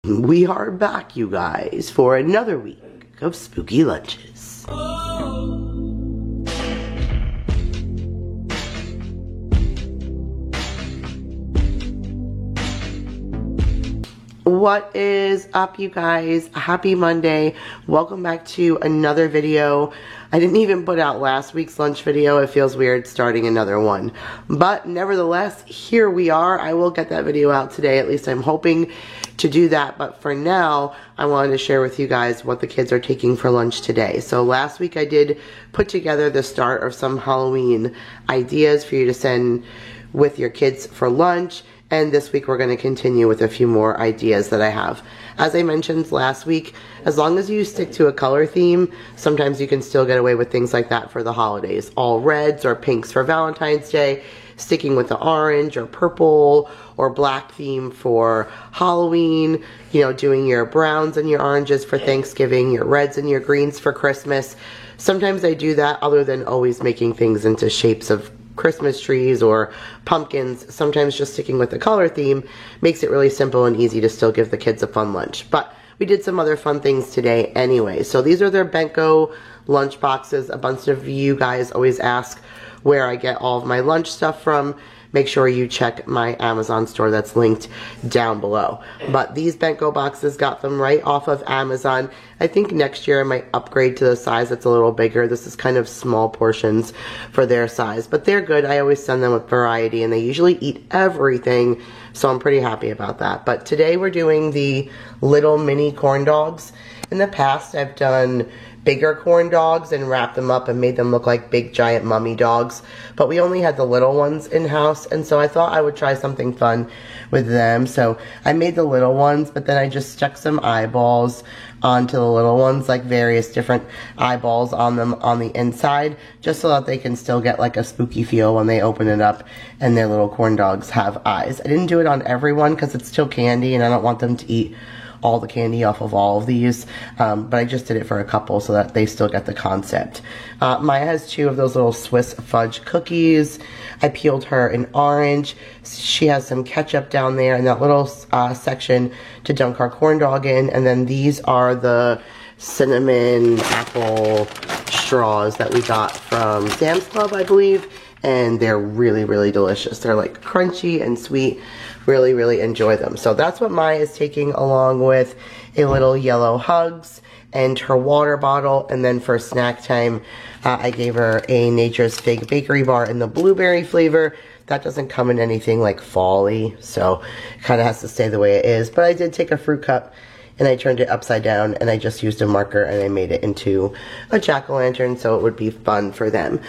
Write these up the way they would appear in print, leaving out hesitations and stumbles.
We are back, you guys, for another week of spooky lunches. What is up, you guys? Happy Monday. Welcome back to another video. I didn't even put out last week's lunch video. It feels weird starting another one. But nevertheless, here we are. I will get that video out today. At least I'm hoping to do that. But for now, I wanted to share with you guys what the kids are taking for lunch today. So last week I did put together the start of some Halloween ideas for you to send with your kids for lunch. And this week we're going to continue with a few more ideas that I have. As I mentioned last week, as long as you stick to a color theme, sometimes you can still get away with things like that for the holidays. All reds or pinks for Valentine's Day, sticking with the orange or purple or black theme for Halloween, you know, doing your browns and your oranges for Thanksgiving, your reds and your greens for Christmas. Sometimes I do that other than always making things into shapes of Christmas trees or pumpkins. Sometimes just sticking with the color theme makes it really simple and easy to still give the kids a fun lunch. But we did some other fun things today anyway. So these are their Benko lunch boxes. A bunch of you guys always ask where I get all of my lunch stuff from. Make sure you check my Amazon store that's linked down below. But these Benko boxes, got them right off of Amazon. I think next year I might upgrade to the size that's a little bigger. This is kind of small portions for their size, but they're good. I always send them with variety and they usually eat everything, so I'm pretty happy about that. But today we're doing the little mini corn dogs. In the past I've done bigger corn dogs and wrapped them up and made them look like big giant mummy dogs, but we only had the little ones in house, and so I thought I would try something fun with them. So I made the little ones, but then I just stuck some eyeballs onto the little ones, like various different eyeballs on them on the inside, just so that they can still get like a spooky feel when they open it up and their little corn dogs have eyes. I didn't do it on everyone because it's still candy and I don't want them to eat all the candy off of all of these, but I just did it for a couple so that they still get the concept. Maya has two of those little Swiss fudge cookies. I peeled her an orange. She has some ketchup down there in that little section to dunk our corn dog in, and then these are the cinnamon apple straws that we got from Sam's Club, I believe, and they're really, really delicious. They're like crunchy and sweet. Really, really enjoy them. So that's what Maya is taking, along with a little yellow Hugs and her water bottle. And then for snack time, I gave her a Nature's Fig bakery bar in the blueberry flavor. That doesn't come in anything like fall-y, so it kind of has to stay the way it is. But I did take a fruit cup and I turned it upside down and I just used a marker and I made it into a jack-o'-lantern so it would be fun for them.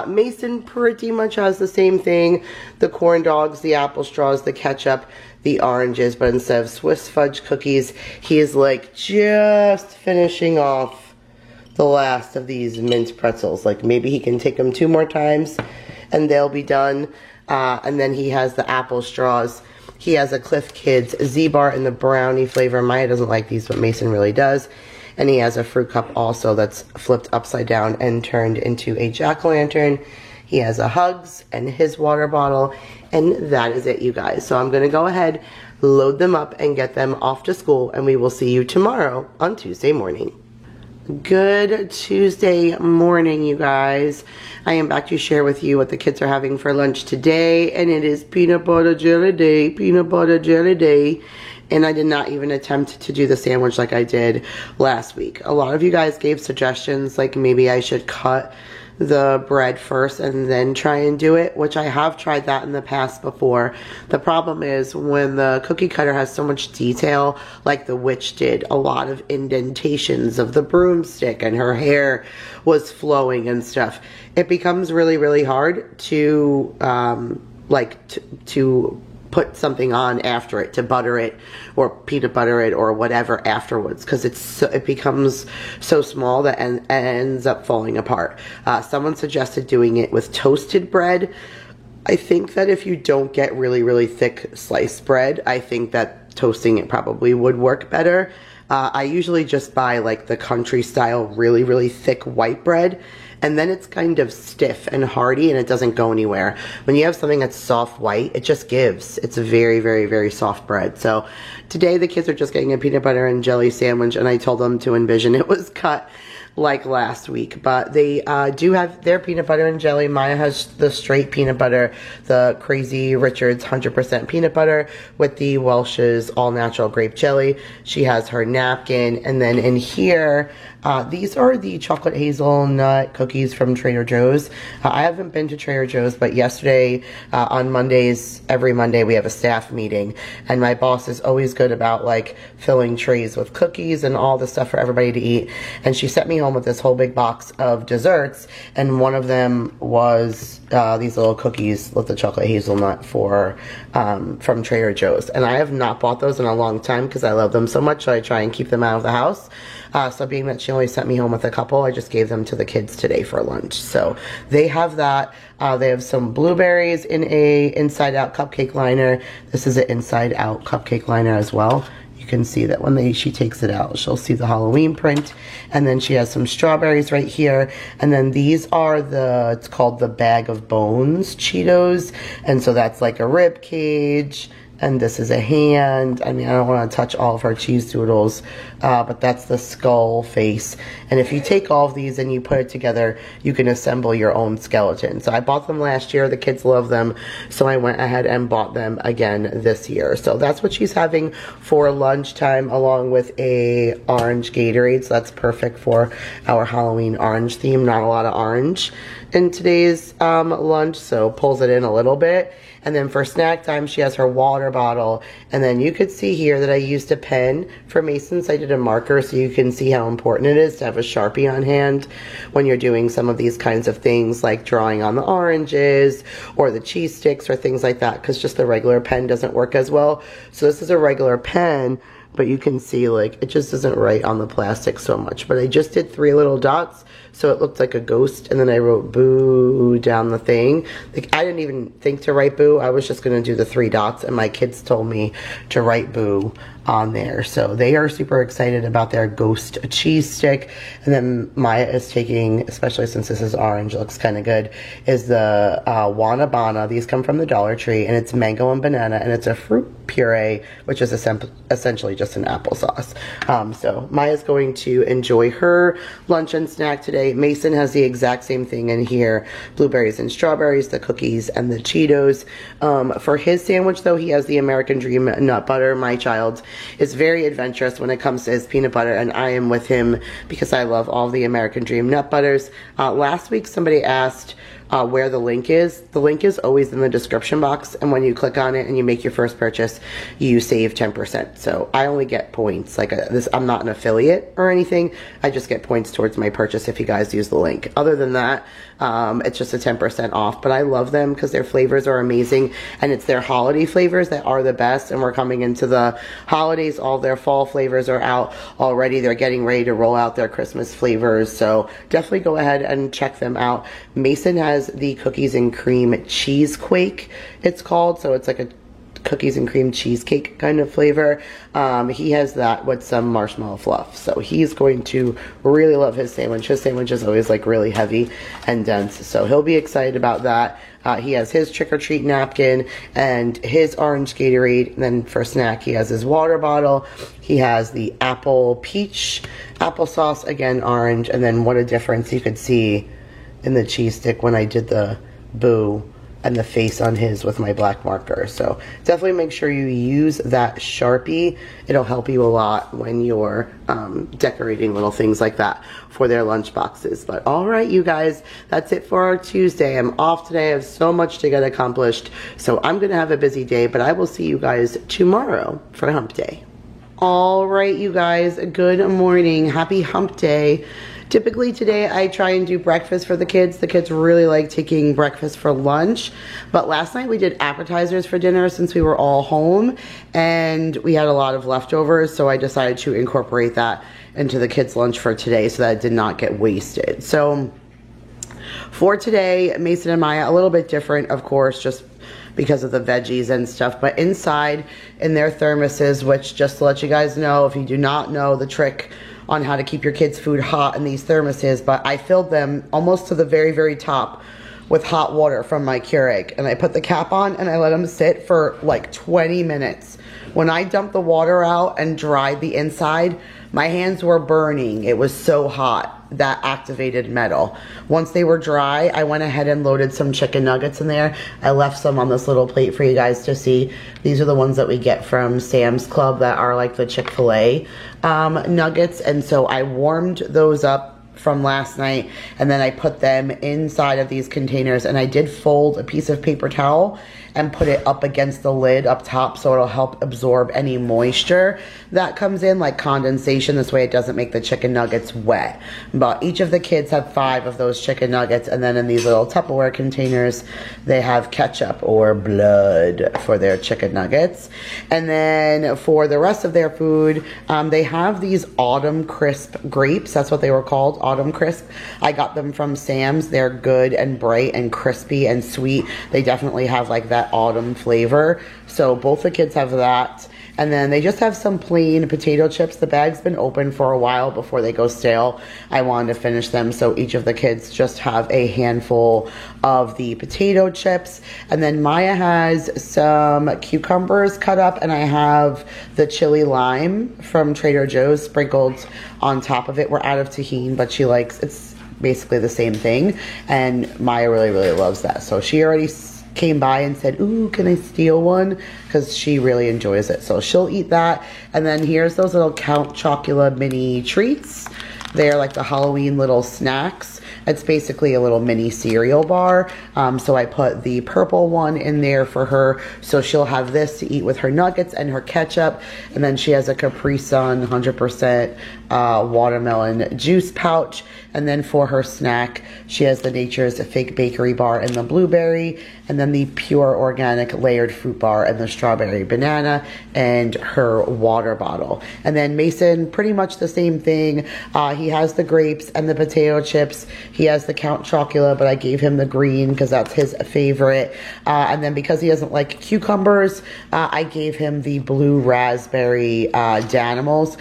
Mason pretty much has the same thing. The corn dogs, the apple straws, the ketchup, the oranges, but instead of Swiss fudge cookies, he is like just finishing off the last of these mint pretzels. Like maybe he can take them 2 more times and they'll be done. And then he has the apple straws. He has a Cliff Kids Z-Bar in the brownie flavor. Maya doesn't like these, but Mason really does. And he has a fruit cup also that's flipped upside down and turned into a jack-o'-lantern. He has a Hugs and his water bottle, and that is it, you guys. So I'm going to go ahead, load them up, and get them off to school, and we will see you tomorrow on Tuesday morning. Good Tuesday morning, you guys. I am back to share with you what the kids are having for lunch today, and it is peanut butter jelly day, peanut butter jelly day. And I did not even attempt to do the sandwich like I did last week. A lot of you guys gave suggestions, like maybe I should cut the bread first and then try and do it, which I have tried that in the past before. The problem is when the cookie cutter has so much detail, like the witch did, a lot of indentations of the broomstick and her hair was flowing and stuff, it becomes really, really hard to to put something on after it, to butter it or peanut butter it or whatever afterwards, because it becomes so small that ends up falling apart. Someone suggested doing it with toasted bread. I think that if you don't get really, really thick sliced bread, I think that toasting it probably would work better. I usually just buy like the country style really, really thick white bread, and then it's kind of stiff and hardy and it doesn't go anywhere. When you have something that's soft white, it just gives. It's a very, very, very soft bread. So today the kids are just getting a peanut butter and jelly sandwich, and I told them to envision it was cut like last week, but they do have their peanut butter and jelly. Maya has the straight peanut butter, the Crazy Richards 100% peanut butter with the Welch's all natural grape jelly. She has her napkin, and then in here, these are the chocolate hazelnut cookies from Trader Joe's. I haven't been to Trader Joe's, but yesterday on Mondays, every Monday we have a staff meeting, and my boss is always good about like filling trays with cookies and all the stuff for everybody to eat, and she sent me home with this whole big box of desserts, and one of them was these little cookies with the chocolate hazelnut from Trader Joe's, and I have not bought those in a long time because I love them so much, so I try and keep them out of the house. So being that she only sent me home with a couple, I just gave them to the kids today for lunch. So they have that. They have some blueberries in a inside out cupcake liner. This is an inside out cupcake liner as well. You can see that when she takes it out, she'll see the Halloween print. And then she has some strawberries right here. And then these are it's called the Bag of Bones Cheetos. And so that's like a rib cage. And this is a hand. I mean, I don't want to touch all of her cheese doodles, but that's the skull face. And if you take all of these and you put it together, you can assemble your own skeleton. So I bought them last year. The kids love them. So I went ahead and bought them again this year. So that's what she's having for lunchtime, along with a orange Gatorade. So that's perfect for our Halloween orange theme. Not a lot of orange in today's lunch, so pulls it in a little bit. And then for snack time, she has her water bottle. And then you could see here that I used a pen for Mason, so I did a marker so you can see how important it is to have a Sharpie on hand when you're doing some of these kinds of things, like drawing on the oranges or the cheese sticks or things like that, because just the regular pen doesn't work as well. So this is a regular pen, but you can see like it just doesn't write on the plastic so much. But I just did 3 little dots so it looked like a ghost, and then I wrote boo down the thing. Like, I didn't even think to write boo. I was just gonna do the 3 dots, and my kids told me to write boo on there. So they are super excited about their ghost cheese stick. And then Maya is taking, especially since this is orange, looks kind of good, is the Wanabana. These come from the Dollar Tree, and it's mango and banana, and it's a fruit puree, which is essentially just an applesauce. So Maya's going to enjoy her lunch and snack today. Mason has the exact same thing in here, blueberries and strawberries, the cookies and the Cheetos. For his sandwich though, he has the American Dream nut butter. My child is very adventurous when it comes to his peanut butter, and I am with him because I love all the American Dream nut butters. Last week somebody asked where the link is. The link is always in the description box, and when you click on it and you make your first purchase, you save 10%. So I only get points. Like I'm not an affiliate or anything. I just get points towards my purchase if you guys use the link. Other than that, it's just a 10% off. But I love them because their flavors are amazing, and it's their holiday flavors that are the best. And we're coming into the holidays. All their fall flavors are out already. They're getting ready to roll out their Christmas flavors. So definitely go ahead and check them out. Mason has the cookies and cream cheesequake, it's called. So it's like a cookies and cream cheesecake kind of flavor. He has that with some marshmallow fluff. So he's going to really love his sandwich. His sandwich is always like really heavy and dense. So he'll be excited about that. He has his trick-or-treat napkin and his orange Gatorade. And then for snack, he has his water bottle. He has the apple peach applesauce, again orange. And then what a difference you could see in the cheese stick when I did the boo and the face on his with my black marker. So definitely make sure you use that Sharpie. It'll help you a lot when you're decorating little things like that for their lunch boxes. But all right, you guys, that's it for our Tuesday. I'm off today. I have so much to get accomplished. So I'm gonna have a busy day, but I will see you guys tomorrow for Hump Day. All right, you guys, good morning. Happy Hump Day. Typically today I try and do breakfast for the kids. The kids really like taking breakfast for lunch. But last night we did appetizers for dinner since we were all home, and we had a lot of leftovers, so I decided to incorporate that into the kids' lunch for today so that it did not get wasted. So for today, Mason and Maya, a little bit different, of course, just because of the veggies and stuff, but inside in their thermoses, which just to let you guys know, if you do not know the trick on how to keep your kids' food hot in these thermoses, but I filled them almost to the very, very top with hot water from my Keurig. And I put the cap on and I let them sit for like 20 minutes. When I dumped the water out and dried the inside, my hands were burning. It was so hot, that activated metal. Once they were dry, I went ahead and loaded some chicken nuggets in there. I left some on this little plate for you guys to see. These are the ones that we get from Sam's Club that are like the Chick-fil-A nuggets. And so I warmed those up from last night, and then I put them inside of these containers, and I did fold a piece of paper towel and put it up against the lid up top so it'll help absorb any moisture that comes in, like condensation. This way it doesn't make the chicken nuggets wet. But each of the kids have 5 of those chicken nuggets, and then in these little Tupperware containers they have ketchup or blood for their chicken nuggets. And then for the rest of their food, they have these Autumn Crisp grapes. That's what they were called, Autumn Crisp. I got them from Sam's. They're good and bright and crispy and sweet. They definitely have like that autumn flavor. So both the kids have that. And then they just have some plain potato chips. The bag's been open for a while before they go stale. I wanted to finish them, so each of the kids just have a handful of the potato chips. And then Maya has some cucumbers cut up, and I have the chili lime from Trader Joe's sprinkled on top of it. We're out of tahini, but she likes, it's basically the same thing. And Maya really, really loves that. So she already came by and said, ooh, can I steal one? Because she really enjoys it. So she'll eat that. And then here's those little Count Chocula mini treats. They're like the Halloween little snacks. It's basically a little mini cereal bar. So I put the purple one in there for her. So she'll have this to eat with her nuggets and her ketchup. And then she has a Capri Sun 100% watermelon juice pouch. And then for her snack, she has the Nature's Fake Bakery bar and the blueberry. And then the Pure Organic layered fruit bar and the strawberry banana, and her water bottle. And then Mason, pretty much the same thing. He has the grapes and the potato chips. He has the Count Chocula, but I gave him the green because that's his favorite. And then because he doesn't like cucumbers, I gave him the blue raspberry Danimals.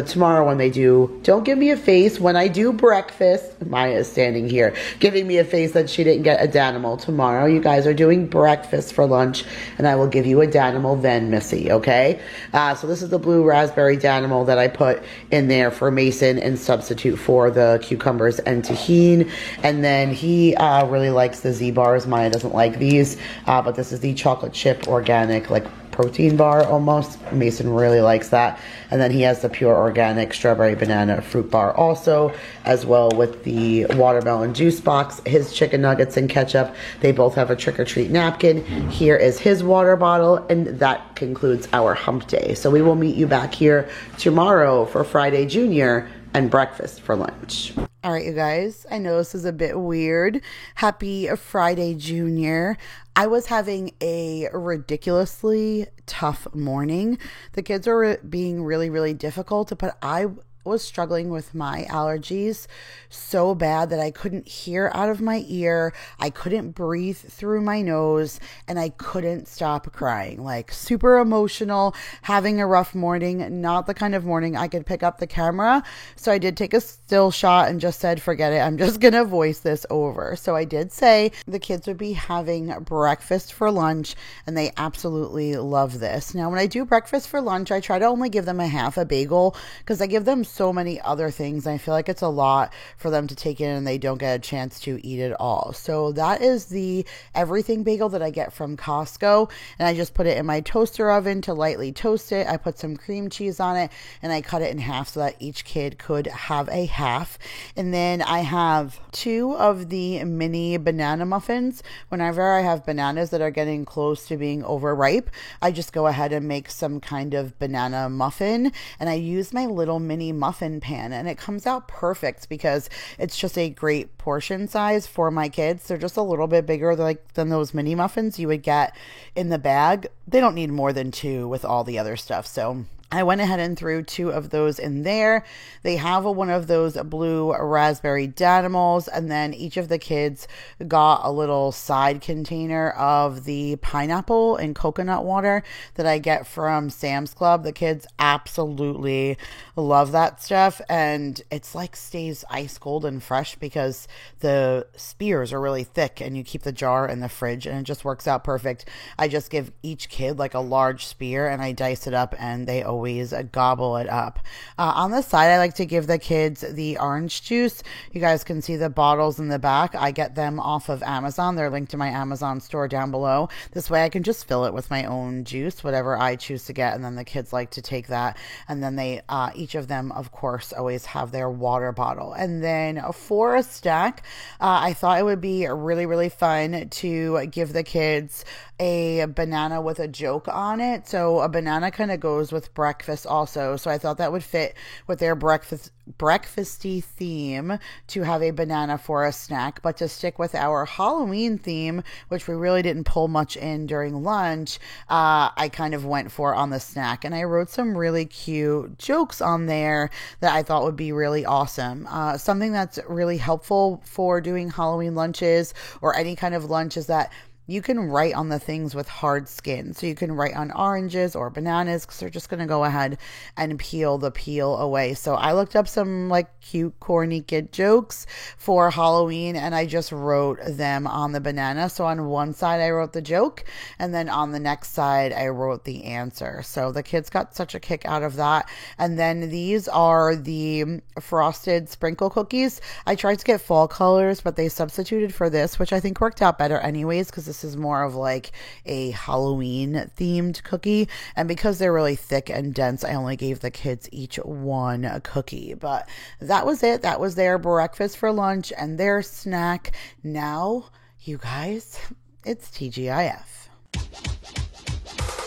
Tomorrow when they do, don't give me a face. When I do breakfast, Maya is standing here giving me a face that she didn't get a Danimal. Tomorrow you guys are doing breakfast for lunch, and I will give you a Danimal then, Missy, okay? So this is the blue raspberry Danimal that I put in there for Mason in substitute for the cucumbers and tahini. And then he really likes the Z-bars. Maya doesn't like these, but this is the chocolate chip organic, like protein bar almost. Mason really likes that. And then he has the Pure Organic strawberry banana fruit bar also, as well with the watermelon juice box, his chicken nuggets and ketchup. They both have a trick-or-treat napkin. Here is his water bottle, and that concludes our hump day. So we will meet you back here tomorrow for Friday Junior and breakfast for lunch. All right, you guys, I know this is a bit weird. Happy Friday, Junior. I was having a ridiculously tough morning. The kids were being really, really difficult, but I was struggling with my allergies so bad that I couldn't hear out of my ear, I couldn't breathe through my nose, and I couldn't stop crying. Like, super emotional, having a rough morning, not the kind of morning I could pick up the camera. So I did take a still shot and just said, forget it, I'm just gonna voice this over. So I did say the kids would be having breakfast for lunch, and they absolutely love this. Now, when I do breakfast for lunch, I try to only give them a half a bagel because I give them so many other things. I feel like it's a lot for them to take in and they don't get a chance to eat it all. So that is the everything bagel that I get from Costco, and I just put it in my toaster oven to lightly toast it. I put some cream cheese on it, and I cut it in half so that each kid could have a half. And then I have 2 of the mini banana muffins. Whenever I have bananas that are getting close to being overripe, I just go ahead and make some kind of banana muffin, and I use my little mini muffin pan, and it comes out perfect because it's just a great portion size for my kids. They're just a little bit bigger than those mini muffins you would get in the bag. They don't need more than 2 with all the other stuff, so I went ahead and threw 2 of those in there. They have one of those blue raspberry Danimals, and then each of the kids got a little side container of the pineapple and coconut water that I get from Sam's Club. The kids absolutely love that stuff, and it's like stays ice cold and fresh because the spears are really thick and you keep the jar in the fridge, and it just works out perfect. I just give each kid like a large spear and I dice it up, and they always gobble it up. On the side, I like to give the kids the orange juice. You guys can see the bottles in the back. I get them off of Amazon. They're linked to my Amazon store down below. This way I can just fill it with my own juice, whatever I choose to get, and then the kids like to take that. And then they, each of them, of course, always have their water bottle. And then for a snack, I thought it would be really, really fun to give the kids a banana with a joke on it. So a banana kind of goes with breakfast also. So I thought that would fit with their breakfasty theme to have a banana for a snack. But to stick with our Halloween theme, which we really didn't pull much in during lunch, I kind of went for on the snack. And I wrote some really cute jokes on there that I thought would be really awesome. Something that's really helpful for doing Halloween lunches or any kind of lunch is that you can write on the things with hard skin. So you can write on oranges or bananas because they're just going to go ahead and peel the peel away. So I looked up some like cute, corny kid jokes for Halloween and I just wrote them on the banana. So on one side I wrote the joke and then on the next side I wrote the answer. So the kids got such a kick out of that. And then these are the frosted sprinkle cookies. I tried to get fall colors, but they substituted for this, which I think worked out better anyways because this is more of like a Halloween themed cookie, and because they're really thick and dense, I only gave the kids each one cookie. But that was it. That was their breakfast for lunch and their snack. Now, you guys, it's TGIF.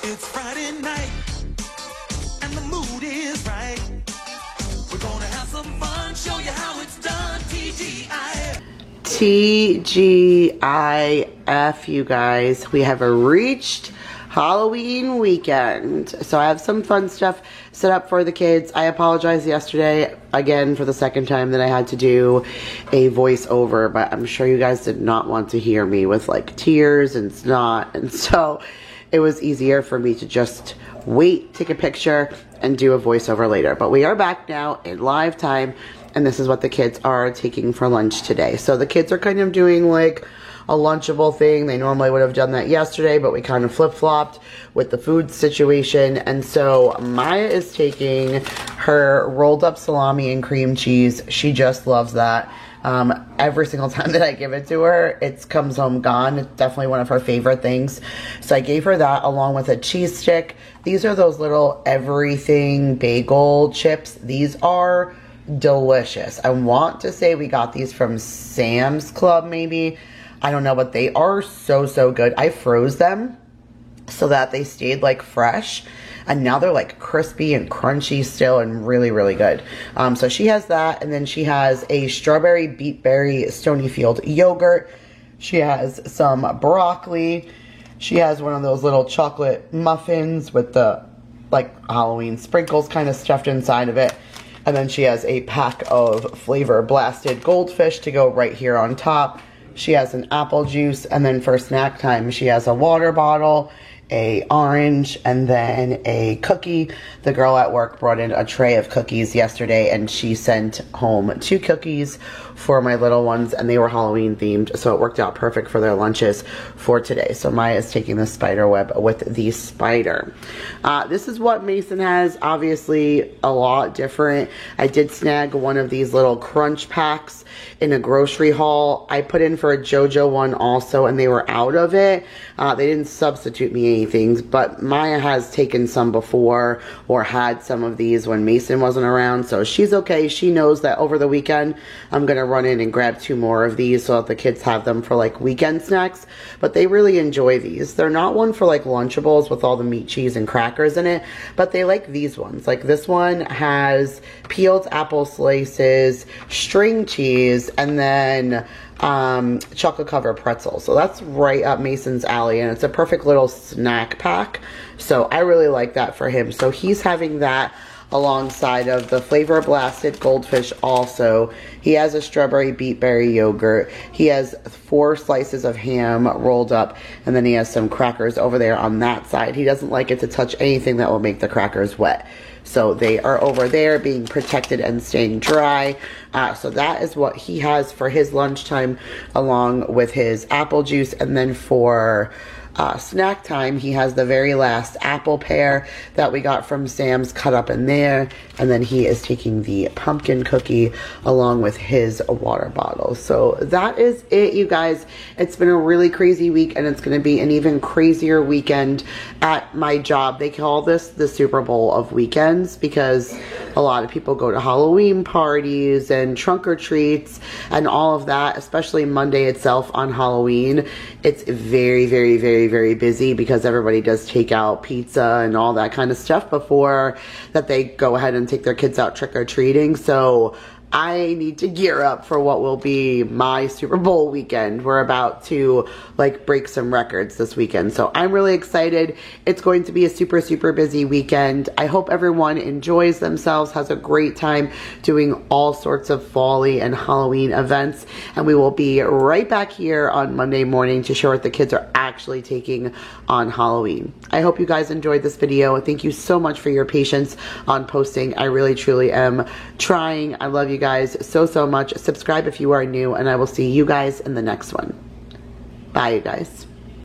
It's Friday night and the mood is right. We're gonna have some fun, show you how it's done. TGIF. TGIF, you guys. We have reached Halloween weekend. So I have some fun stuff set up for the kids. I apologize yesterday, again, for the second time that I had to do a voiceover, but I'm sure you guys did not want to hear me with like tears and snot. And so it was easier for me to just wait, take a picture, and do a voiceover later. But we are back now in live time. And this is what the kids are taking for lunch today. So the kids are kind of doing like a Lunchable thing. They normally would have done that yesterday, but we kind of flip-flopped with the food situation. And so Maya is taking her rolled up salami and cream cheese. She just loves that. Every single time that I give it to her, it comes home gone. It's definitely one of her favorite things. So I gave her that along with a cheese stick. These are those little everything bagel chips. These are delicious. I want to say we got these from Sam's Club maybe. I don't know, but they are so good. I froze them so that they stayed like fresh, and now they're like crispy and crunchy still and really good. So she has that, and then she has a strawberry beetberry Stonyfield yogurt. She has some broccoli. She has one of those little chocolate muffins with the like Halloween sprinkles kind of stuffed inside of it. And then she has a pack of Flavor Blasted Goldfish to go right here on top. She has an apple juice, and then for snack time, she has a water bottle, a orange, and then a cookie. The girl at work brought in a tray of cookies yesterday, and she sent home 2 cookies for my little ones, and they were Halloween themed, so it worked out perfect for their lunches for today. So Maya is taking the spider web with the spider. This is what Mason has, obviously a lot different. I did snag one of these little crunch packs in a grocery haul. I put in for a JoJo one also, and they were out of it. They didn't substitute me anything, but Maya has taken some before or had some of these when Mason wasn't around, so she's okay. She knows that over the weekend I'm gonna run in and grab 2 more of these so that the kids have them for like weekend snacks, but they really enjoy these. They're not one for like Lunchables with all the meat, cheese, and crackers in it, but they like these ones. Like this one has peeled apple slices, string cheese, and then chocolate covered pretzels. So that's right up Mason's alley, and it's a perfect little snack pack. So I really like that for him. So he's having that alongside of the Flavor Blasted Goldfish also. He has a strawberry beetberry yogurt. He has 4 slices of ham rolled up, and then he has some crackers over there on that side. He doesn't like it to touch anything that will make the crackers wet. So they are over there being protected and staying dry. So that is what he has for his lunchtime, along with his apple juice. And then for snack time, he has the very last apple pear that we got from Sam's cut up in there, and then he is taking the pumpkin cookie along with his water bottle. So that is it, you guys. It's been a really crazy week, and it's going to be an even crazier weekend at my job. They call this the Super Bowl of weekends because a lot of people go to Halloween parties and trunk or treats and all of that, especially Monday itself on Halloween. It's very, very, very, very busy because everybody does takeout pizza and all that kind of stuff before that they go ahead and take their kids out trick-or-treating. So I need to gear up for what will be my Super Bowl weekend. We're about to like break some records this weekend. So I'm really excited. It's going to be a super, super busy weekend. I hope everyone enjoys themselves, has a great time doing all sorts of fall-y and Halloween events. And we will be right back here on Monday morning to share what the kids are actually taking on Halloween. I hope you guys enjoyed this video. Thank you so much for your patience on posting. I really, truly am trying. I love you guys so, so much. Subscribe if you are new, and I will see you guys in the next one. Bye, you guys.